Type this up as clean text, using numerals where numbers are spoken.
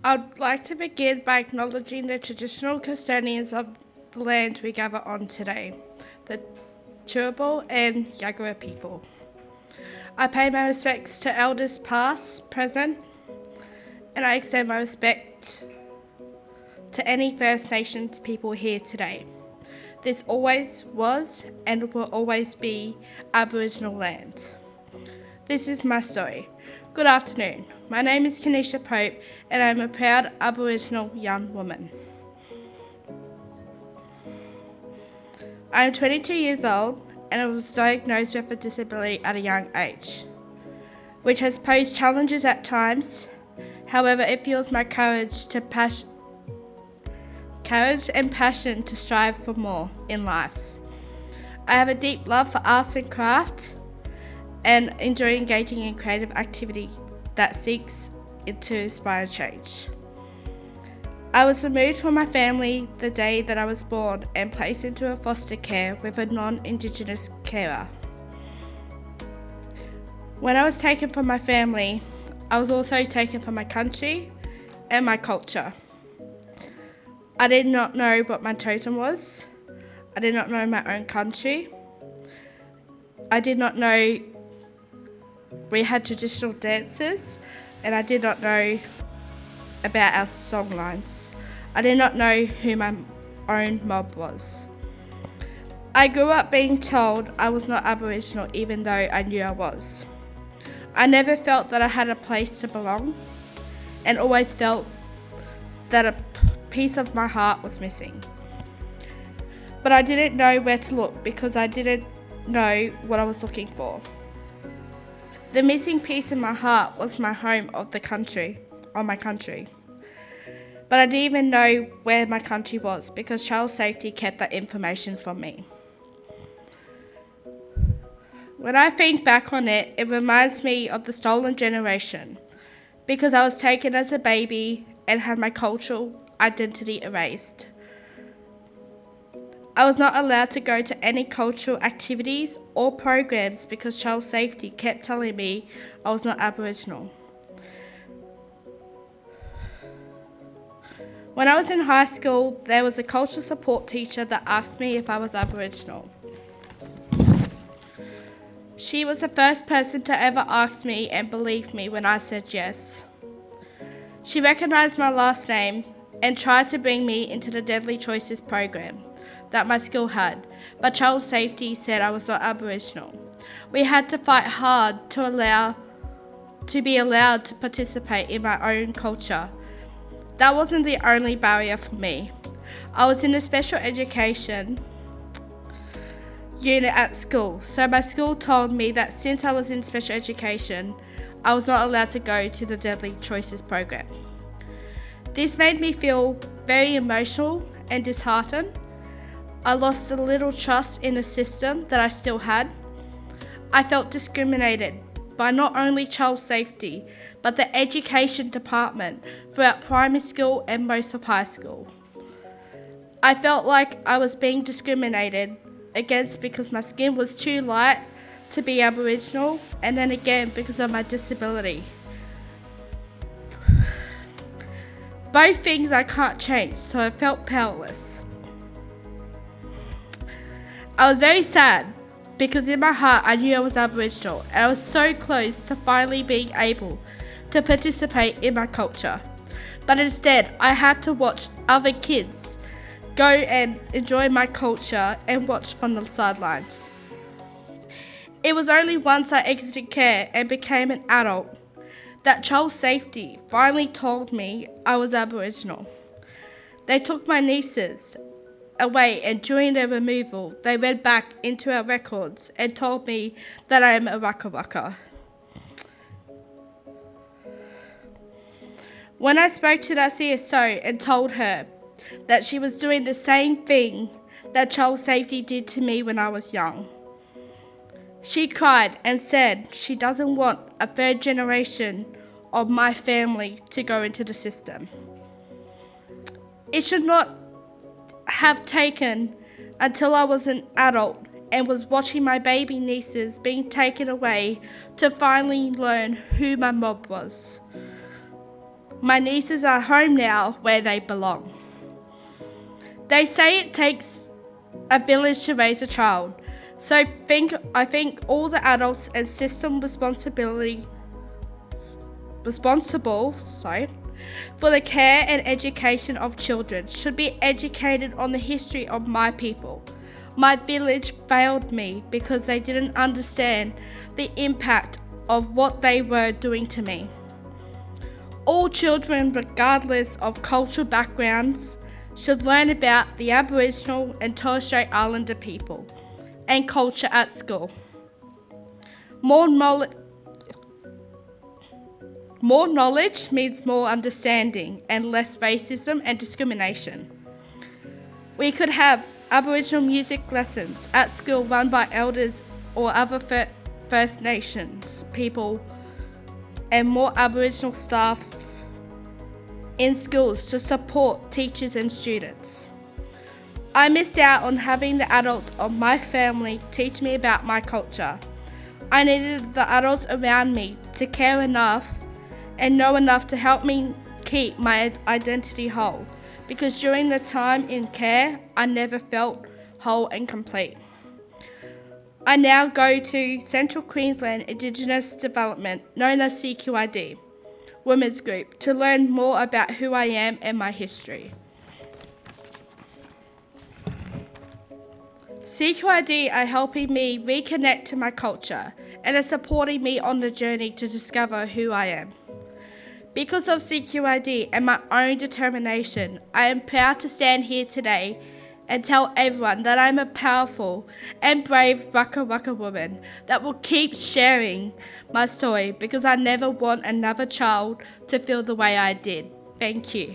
I'd like to begin by acknowledging the traditional custodians of the land we gather on today, the Turrbal and Yagara people. I pay my respects to elders past, present, and I extend my respect to any First Nations people here today. This always was and will always be Aboriginal land. This is my story. Good afternoon. My name is Kanisha Pope and I'm a proud Aboriginal young woman. I am 22 years old and I was diagnosed with a disability at a young age, which has posed challenges at times. However, it fuels my courage and passion to strive for more in life. I have a deep love for arts and craft and enjoy engaging in creative activity that seeks to inspire change. I was removed from my family the day that I was born and placed into a foster care with a non-Indigenous carer. When I was taken from my family, I was also taken from my country and my culture. I did not know what my totem was. I did not know my own country. I did not know we had traditional dances, and I did not know about our songlines. I did not know who my own mob was. I grew up being told I was not Aboriginal even though I knew I was. I never felt that I had a place to belong and always felt that a piece of my heart was missing. But I didn't know where to look because I didn't know what I was looking for. The missing piece in my heart was my home of my country. But I didn't even know where my country was because child safety kept that information from me. When I think back on it, it reminds me of the stolen generation because I was taken as a baby and had my cultural identity erased. I was not allowed to go to any cultural activities or programs because child safety kept telling me I was not Aboriginal. When I was in high school, there was a cultural support teacher that asked me if I was Aboriginal. She was the first person to ever ask me and believe me when I said yes. She recognised my last name and tried to bring me into the Deadly Choices program that my school had, but child safety said I was not Aboriginal. We had to fight hard to be allowed to participate in my own culture. That wasn't the only barrier for me. I was in a special education unit at school, so my school told me that since I was in special education, I was not allowed to go to the Deadly Choices program. This made me feel very emotional and disheartened. I lost a little trust in the system that I still had. I felt discriminated by not only child safety, but the education department throughout primary school and most of high school. I felt like I was being discriminated against because my skin was too light to be Aboriginal, and then again because of my disability. Both things I can't change, so I felt powerless. I was very sad because in my heart I knew I was Aboriginal and I was so close to finally being able to participate in my culture. But instead I had to watch other kids go and enjoy my culture and watch from the sidelines. It was only once I exited care and became an adult that child safety finally told me I was Aboriginal. They took my nieces away and during their removal they read back into our records and told me that I am a Waka Waka. When I spoke to that CSO and told her that she was doing the same thing that child safety did to me when I was young, she cried and said she doesn't want a third generation of my family to go into the system. It should not have taken until I was an adult and was watching my baby nieces being taken away to finally learn who my mob was. My nieces are home now where they belong. They say it takes a village to raise a child, so I think all the adults and system responsible for the care and education of children should be educated on the history of my people. My village failed me because they didn't understand the impact of what they were doing to me. All children, regardless of cultural backgrounds, should learn about the Aboriginal and Torres Strait Islander people and culture at school. More knowledge means more understanding and less racism and discrimination. We could have Aboriginal music lessons at school run by elders or other First Nations people, and more Aboriginal staff in schools to support teachers and students. I missed out on having the adults of my family teach me about my culture. I needed the adults around me to care enough and know enough to help me keep my identity whole, because during the time in care, I never felt whole and complete. I now go to Central Queensland Indigenous Development, known as CQID, Women's Group, to learn more about who I am and my history. CQID are helping me reconnect to my culture and are supporting me on the journey to discover who I am. Because of CQID and my own determination, I am proud to stand here today and tell everyone that I'm a powerful and brave Waka Waka woman that will keep sharing my story, because I never want another child to feel the way I did. Thank you.